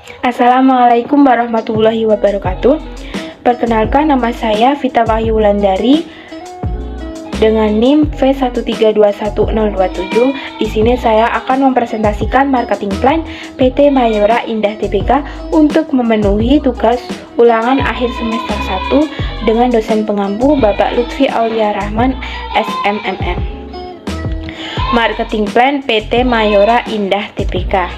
Assalamualaikum warahmatullahi wabarakatuh. Perkenalkan, nama saya Vita Wahyu Wulandari dengan NIM V1321027. Di sini saya akan mempresentasikan marketing plan PT Mayora Indah Tbk untuk memenuhi tugas ulangan akhir semester 1 dengan dosen pengampu Bapak Lutfi Aulia Rahman, SMMM. Marketing plan PT Mayora Indah Tbk.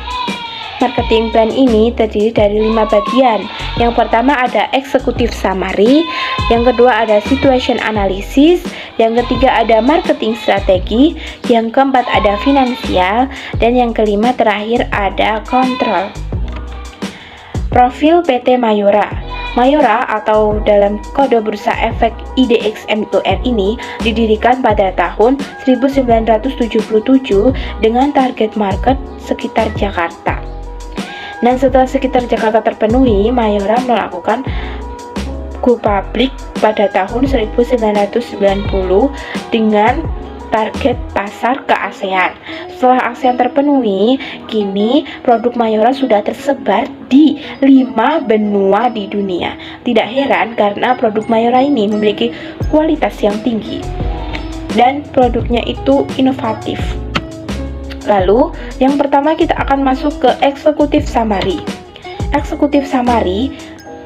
Marketing plan ini terdiri dari 5 bagian. Yang pertama ada executive summary, yang kedua ada situation analysis, yang ketiga ada marketing strategi, yang keempat ada finansial, dan yang kelima terakhir ada control. Profil PT Mayora. Mayora atau dalam kode bursa efek IDX MUR ini didirikan pada tahun 1977 dengan target market sekitar Jakarta. Dan setelah sekitar Jakarta terpenuhi, Mayora melakukan go public pada tahun 1990 dengan target pasar ke ASEAN. Setelah ASEAN terpenuhi, kini produk Mayora sudah tersebar di 5 benua di dunia. Tidak heran karena produk Mayora ini memiliki kualitas yang tinggi dan produknya itu inovatif. Lalu, yang pertama kita akan masuk ke executive summary. Executive summary,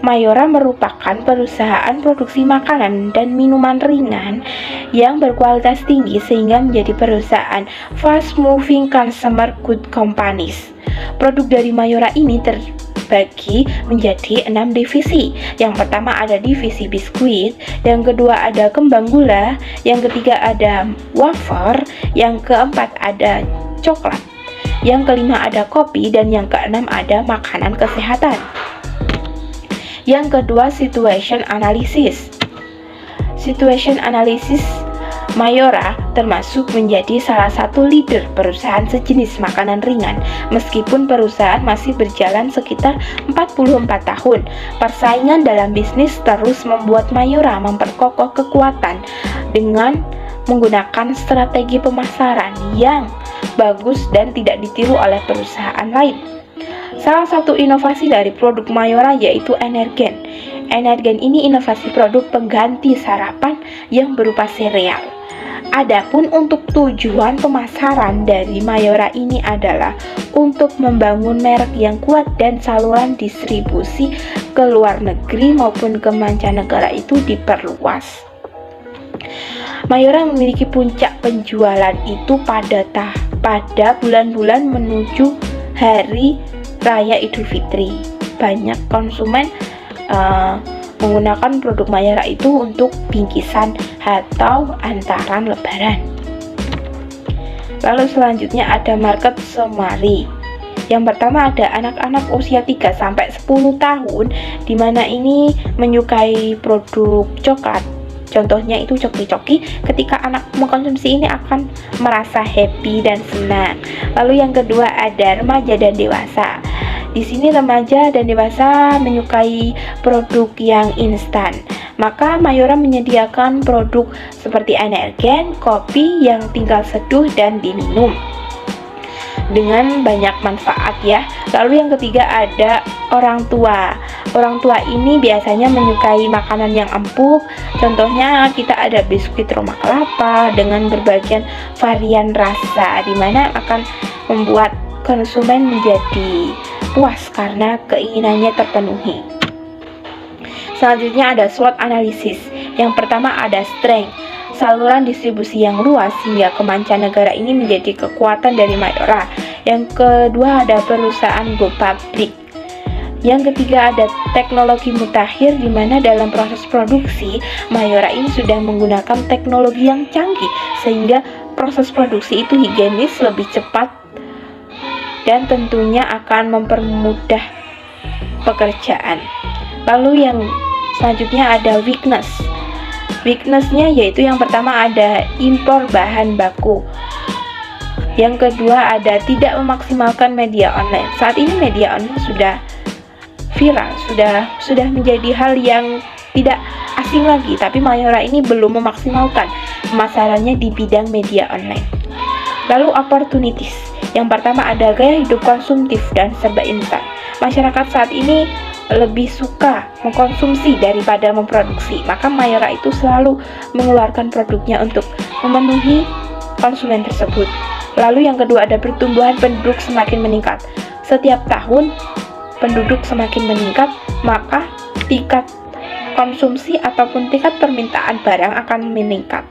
Mayora merupakan perusahaan produksi makanan dan minuman ringan yang berkualitas tinggi sehingga menjadi perusahaan fast moving consumer good companies. Produk dari Mayora ini terbagi menjadi 6 divisi. Yang pertama ada divisi biskuit, yang kedua ada kembang gula, yang ketiga ada wafer, yang keempat ada coklat, yang kelima ada kopi, dan yang keenam ada makanan kesehatan. Yang kedua, situation analysis. Situation analysis, Mayora termasuk menjadi salah satu leader perusahaan sejenis makanan ringan. Meskipun perusahaan masih berjalan sekitar 44 tahun, persaingan dalam bisnis terus membuat Mayora memperkokoh kekuatan dengan menggunakan strategi pemasaran yang bagus dan tidak ditiru oleh perusahaan lain. Salah satu inovasi dari produk Mayora yaitu Energen. Energen ini inovasi produk pengganti sarapan yang berupa sereal. Adapun untuk tujuan pemasaran dari Mayora ini adalah untuk membangun merek yang kuat dan saluran distribusi ke luar negeri maupun ke mancanegara itu diperluas. Mayora memiliki puncak penjualan itu pada bulan-bulan menuju Hari Raya Idul Fitri. Banyak konsumen menggunakan produk Mayora itu untuk bingkisan atau antaran lebaran. Lalu selanjutnya ada market summary. Yang pertama ada anak-anak usia 3-10 tahun, di mana ini menyukai produk coklat. Contohnya itu coki-coki. Ketika anak mengkonsumsi ini akan merasa happy dan senang. Lalu yang kedua ada remaja dan dewasa. Di sini remaja dan dewasa menyukai produk yang instan. Maka Mayora menyediakan produk seperti Energen, kopi yang tinggal seduh dan diminum dengan banyak manfaat ya. Lalu yang ketiga ada orang tua. Orang tua ini biasanya menyukai makanan yang empuk. Contohnya kita ada biskuit Roma kelapa dengan berbagai varian rasa, dimana akan membuat konsumen menjadi puas karena keinginannya terpenuhi. Selanjutnya ada SWOT analysis. Yang pertama ada strength, saluran distribusi yang luas hingga ke mancanegara ini menjadi kekuatan dari Mayora. Yang kedua ada perusahaan go public. Yang ketiga ada teknologi mutakhir, di mana dalam proses produksi Mayora ini sudah menggunakan teknologi yang canggih sehingga proses produksi itu higienis, lebih cepat, dan tentunya akan mempermudah pekerjaan. Lalu yang selanjutnya ada weakness. Weakness-nya yaitu yang pertama ada impor bahan baku. Yang kedua ada tidak memaksimalkan media online. Saat ini media online sudah viral, sudah menjadi hal yang tidak asing lagi, tapi Mayora ini belum memaksimalkan pemasarannya di bidang media online. Lalu opportunities. Yang pertama ada gaya hidup konsumtif dan serba instan. Masyarakat saat ini lebih suka mengkonsumsi daripada memproduksi, maka Mayora itu selalu mengeluarkan produknya untuk memenuhi konsumen tersebut. Lalu yang kedua ada pertumbuhan penduduk semakin meningkat. Setiap tahun penduduk semakin meningkat, maka tingkat konsumsi ataupun tingkat permintaan barang akan meningkat.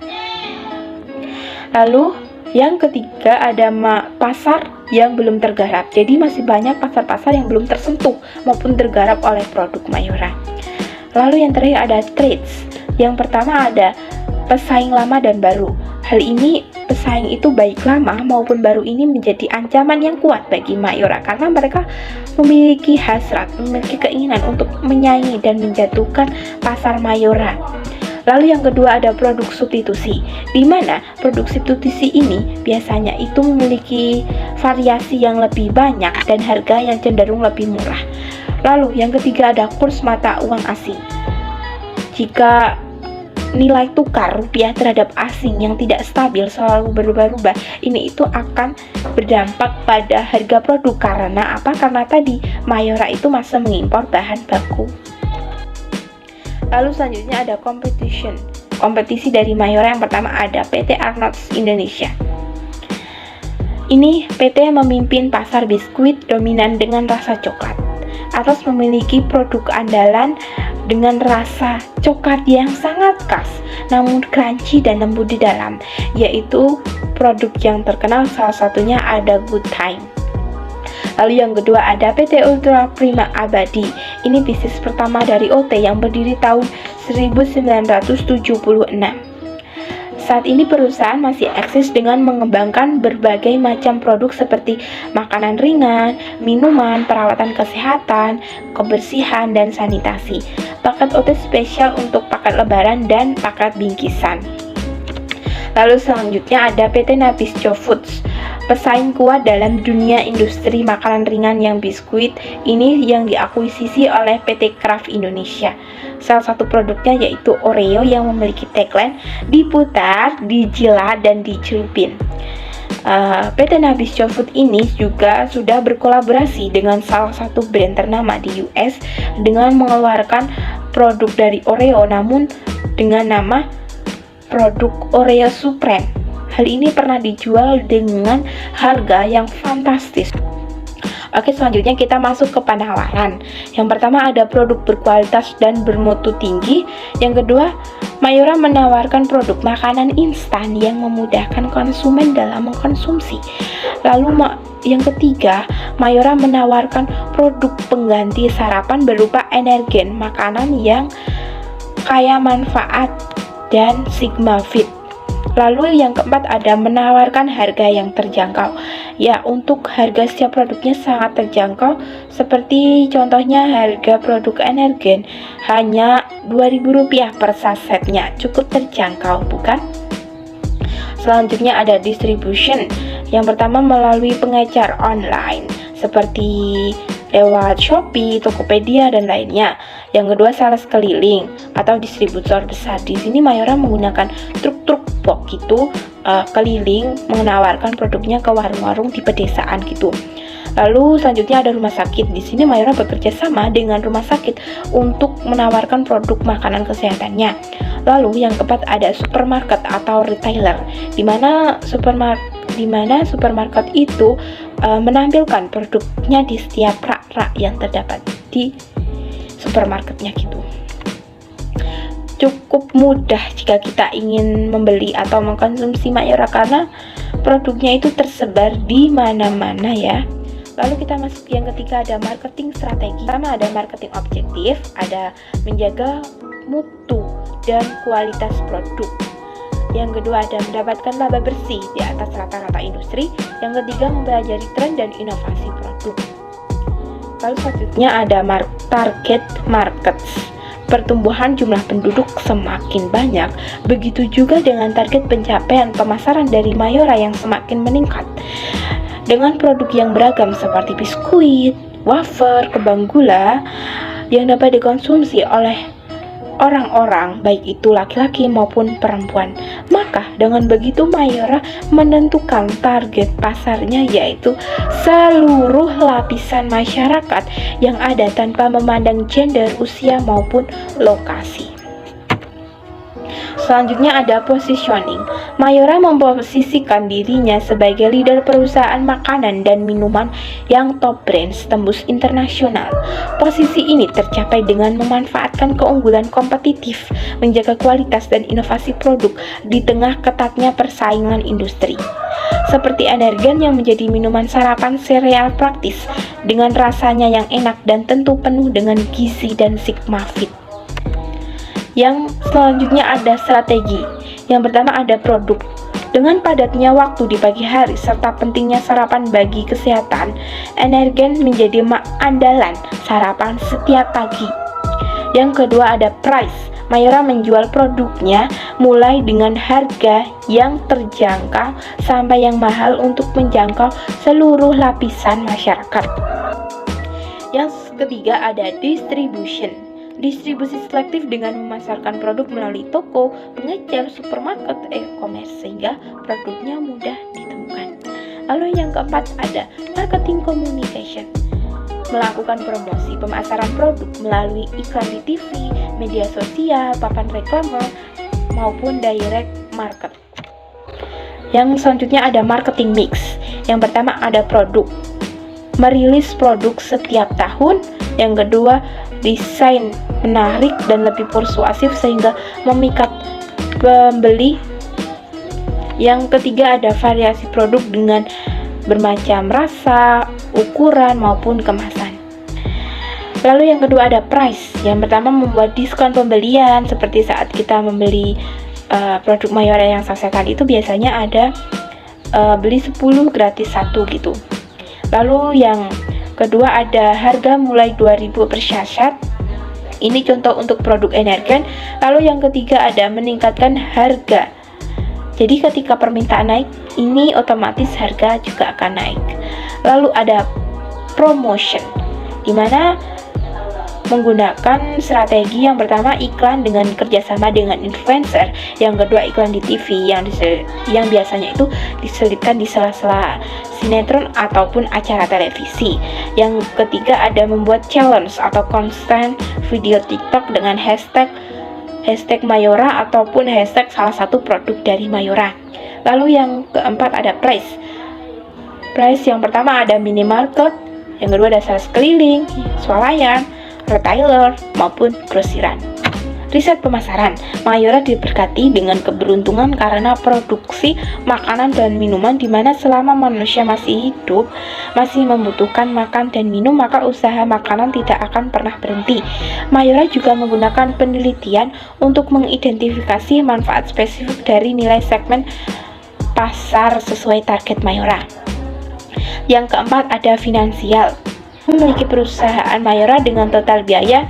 Lalu yang ketiga ada pasar yang belum tergarap. Jadi masih banyak pasar-pasar yang belum tersentuh maupun tergarap oleh produk Mayora. Lalu yang terakhir ada trades. Yang pertama ada pesaing lama dan baru. Hal ini pesaing itu baik lama maupun baru ini menjadi ancaman yang kuat bagi Mayora karena mereka memiliki hasrat, memiliki keinginan untuk menyaingi dan menjatuhkan pasar Mayora. Lalu yang kedua ada produk substitusi, di mana produk substitusi ini biasanya itu memiliki variasi yang lebih banyak dan harga yang cenderung lebih murah. Lalu yang ketiga ada kurs mata uang asing. Jika nilai tukar rupiah terhadap asing yang tidak stabil selalu berubah-ubah, ini itu akan berdampak pada harga produk. Karena apa? Karena tadi Mayora itu masih mengimpor bahan baku. Lalu selanjutnya ada competition. Kompetisi dari Mayora yang pertama ada PT Arnott's Indonesia. Ini PT memimpin pasar biskuit dominan dengan rasa coklat. Arnott's memiliki produk andalan dengan rasa coklat yang sangat khas, namun crunchy dan lembut di dalam, yaitu produk yang terkenal salah satunya ada Good Time. Lalu yang kedua ada PT Ultra Prima Abadi. Ini bisnis pertama dari OT yang berdiri tahun 1976. Saat ini perusahaan masih eksis dengan mengembangkan berbagai macam produk seperti makanan ringan, minuman, perawatan kesehatan, kebersihan, dan sanitasi. Paket OT spesial untuk paket lebaran dan paket bingkisan. Lalu selanjutnya ada PT Nabisco Foods, pesaing kuat dalam dunia industri makanan ringan yang biskuit ini yang diakuisisi oleh PT Kraft Indonesia. Salah satu produknya yaitu Oreo yang memiliki tagline diputar, dijilat, dan dicelupin. PT Nabisco Food ini juga sudah berkolaborasi dengan salah satu brand ternama di US dengan mengeluarkan produk dari Oreo namun dengan nama produk Oreo Supreme. Hal ini pernah dijual dengan harga yang fantastis. Oke, selanjutnya kita masuk ke penawaran. Yang pertama ada produk berkualitas dan bermutu tinggi. Yang kedua, Mayora menawarkan produk makanan instan yang memudahkan konsumen dalam mengkonsumsi. Lalu yang ketiga, Mayora menawarkan produk pengganti sarapan berupa energen, makanan yang kaya manfaat dan Sigma Fit. Lalu yang keempat ada menawarkan harga yang terjangkau. Ya, untuk harga setiap produknya sangat terjangkau. Seperti contohnya harga produk energen hanya Rp2.000 per sasetnya. Cukup terjangkau, bukan? Selanjutnya ada distribution. Yang pertama melalui pengecar online seperti lewat Shopee, Tokopedia, dan lainnya. Yang kedua sales keliling atau distributor besar. Di sini Mayora menggunakan truk-truk box gitu keliling menawarkan produknya ke warung-warung di pedesaan gitu. Lalu selanjutnya ada rumah sakit. Di sini Mayora bekerja sama dengan rumah sakit untuk menawarkan produk makanan kesehatannya. Lalu yang keempat ada supermarket atau retailer, di mana supermarket itu menampilkan produknya di setiap rak-rak yang terdapat di supermarketnya gitu. Cukup mudah jika kita ingin membeli atau mengkonsumsi Mayora karena produknya itu tersebar di mana-mana ya. Lalu kita masuk yang ketiga ada marketing strategi. Pertama ada marketing objektif, ada menjaga mutu dan kualitas produk. Yang kedua ada mendapatkan laba bersih di atas rata-rata industri. Yang ketiga mempelajari tren dan inovasi produk. Lalu selanjutnya ada target markets. Pertumbuhan jumlah penduduk semakin banyak, begitu juga dengan target pencapaian pemasaran dari Mayora yang semakin meningkat. Dengan produk yang beragam seperti biskuit, wafer, kembang gula yang dapat dikonsumsi oleh orang-orang, baik itu laki-laki maupun perempuan. Maka dengan begitu Mayora menentukan target pasarnya, yaitu seluruh lapisan masyarakat yang ada tanpa memandang gender, usia maupun lokasi. Selanjutnya ada positioning. Mayora memposisikan dirinya sebagai leader perusahaan makanan dan minuman yang top brands tembus internasional. Posisi ini tercapai dengan memanfaatkan keunggulan kompetitif, menjaga kualitas dan inovasi produk di tengah ketatnya persaingan industri. Seperti Energen yang menjadi minuman sarapan sereal praktis dengan rasanya yang enak dan tentu penuh dengan gizi dan Sigma Fit. Yang selanjutnya ada strategi. Yang pertama ada produk. Dengan padatnya waktu di pagi hari serta pentingnya sarapan bagi kesehatan, Energen menjadi andalan sarapan setiap pagi. Yang kedua ada price. Mayora menjual produknya mulai dengan harga yang terjangkau sampai yang mahal untuk menjangkau seluruh lapisan masyarakat. Yang ketiga ada distribution. Distribusi selektif dengan memasarkan produk melalui toko, pengecer, supermarket, e-commerce sehingga produknya mudah ditemukan. Lalu yang keempat ada marketing communication. Melakukan promosi pemasaran produk melalui iklan di TV, media sosial, papan reklame, maupun direct market. Yang selanjutnya ada marketing mix. Yang pertama ada produk. Merilis produk setiap tahun. Yang kedua, desain menarik dan lebih persuasif sehingga memikat pembeli. Yang ketiga ada variasi produk dengan bermacam rasa, ukuran maupun kemasan. Lalu yang kedua ada price. Yang pertama membuat diskon pembelian, seperti saat kita membeli produk Mayora yang saya kali itu biasanya ada beli 10 gratis 1 gitu. Lalu yang kedua ada harga mulai 2.000 per sachet. Ini contoh untuk produk Energen. Lalu yang ketiga ada meningkatkan harga. Jadi ketika permintaan naik, ini otomatis harga juga akan naik. Lalu ada promotion, di mana menggunakan strategi yang pertama iklan dengan kerjasama dengan influencer, yang kedua iklan di TV yang biasanya itu diselipkan di sela-sela sinetron ataupun acara televisi. Yang ketiga ada membuat challenge atau konten video TikTok dengan hashtag Mayora ataupun hashtag salah satu produk dari Mayora. Lalu yang keempat ada price. Price yang pertama ada minimarket, yang kedua ada sales keliling, swalayan, retailer maupun grosiran. Riset pemasaran. Mayora diberkati dengan keberuntungan karena produksi makanan dan minuman di mana selama manusia masih hidup, masih membutuhkan makan dan minum, maka usaha makanan tidak akan pernah berhenti. Mayora juga menggunakan penelitian untuk mengidentifikasi manfaat spesifik dari nilai segmen pasar sesuai target Mayora. Yang keempat ada finansial. Memiliki perusahaan Mayora dengan total biaya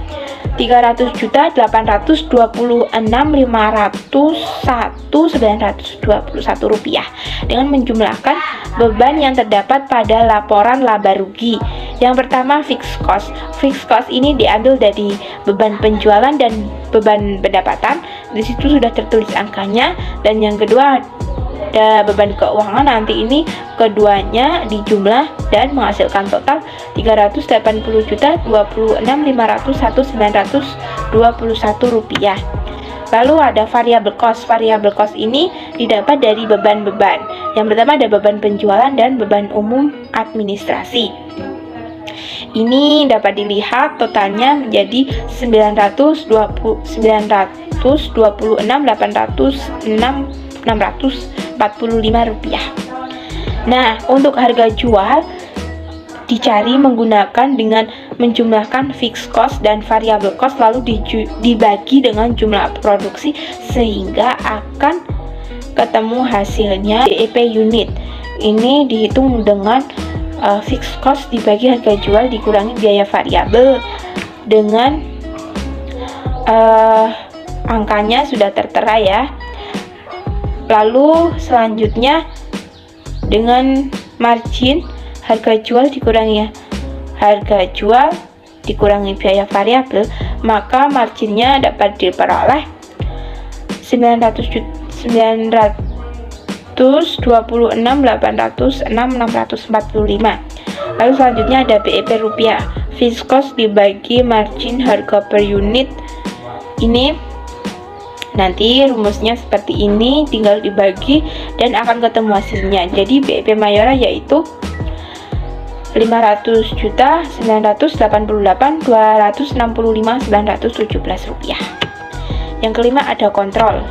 300.826.501.921 rupiah dengan menjumlahkan beban yang terdapat pada laporan laba rugi. Yang pertama fixed cost. Fixed cost ini diambil dari beban penjualan dan beban pendapatan. Di situ sudah tertulis angkanya. Dan yang kedua ada beban keuangan, nanti ini keduanya dijumlah dan menghasilkan total 380.26.501.921 rupiah. Lalu ada variable cost. Variable cost ini didapat dari beban-beban. Yang pertama ada beban penjualan dan beban umum administrasi. Ini dapat dilihat totalnya menjadi 926.806.645 rupiah. Nah, untuk harga jual dicari menggunakan dengan menjumlahkan fixed cost dan variable cost lalu dibagi dengan jumlah produksi sehingga akan ketemu hasilnya BEP unit. Ini dihitung dengan fixed cost dibagi harga jual dikurangi biaya variabel dengan angkanya sudah tertera ya. Lalu selanjutnya dengan margin harga jual dikurangi harga jual dikurangi biaya variabel maka marginnya dapat diperoleh 926.806.645. Lalu selanjutnya ada BEP rupiah, fixed cost dibagi margin harga per unit. Ini nanti rumusnya seperti ini, tinggal dibagi dan akan ketemu hasilnya. Jadi BEP Mayora yaitu 500.988.265.917 rupiah. Yang kelima ada kontrol.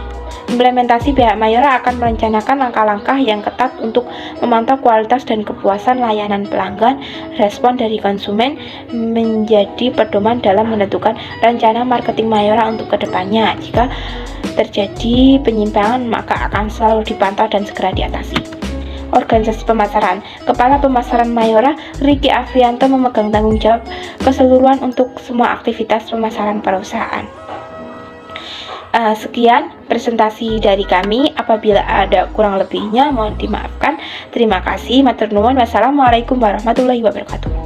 Implementasi pihak Mayora akan merencanakan langkah-langkah yang ketat untuk memantau kualitas dan kepuasan layanan pelanggan. Respon dari konsumen menjadi pedoman dalam menentukan rencana marketing Mayora untuk kedepannya. Jika terjadi penyimpangan, maka akan selalu dipantau dan segera diatasi. Organisasi pemasaran. Kepala Pemasaran Mayora, Ricky Afrianto, memegang tanggung jawab keseluruhan untuk semua aktivitas pemasaran perusahaan. Sekian presentasi dari kami. Apabila ada kurang lebihnya mohon dimaafkan. Terima kasih. Matur nuwun. Wassalamualaikum warahmatullahi wabarakatuh.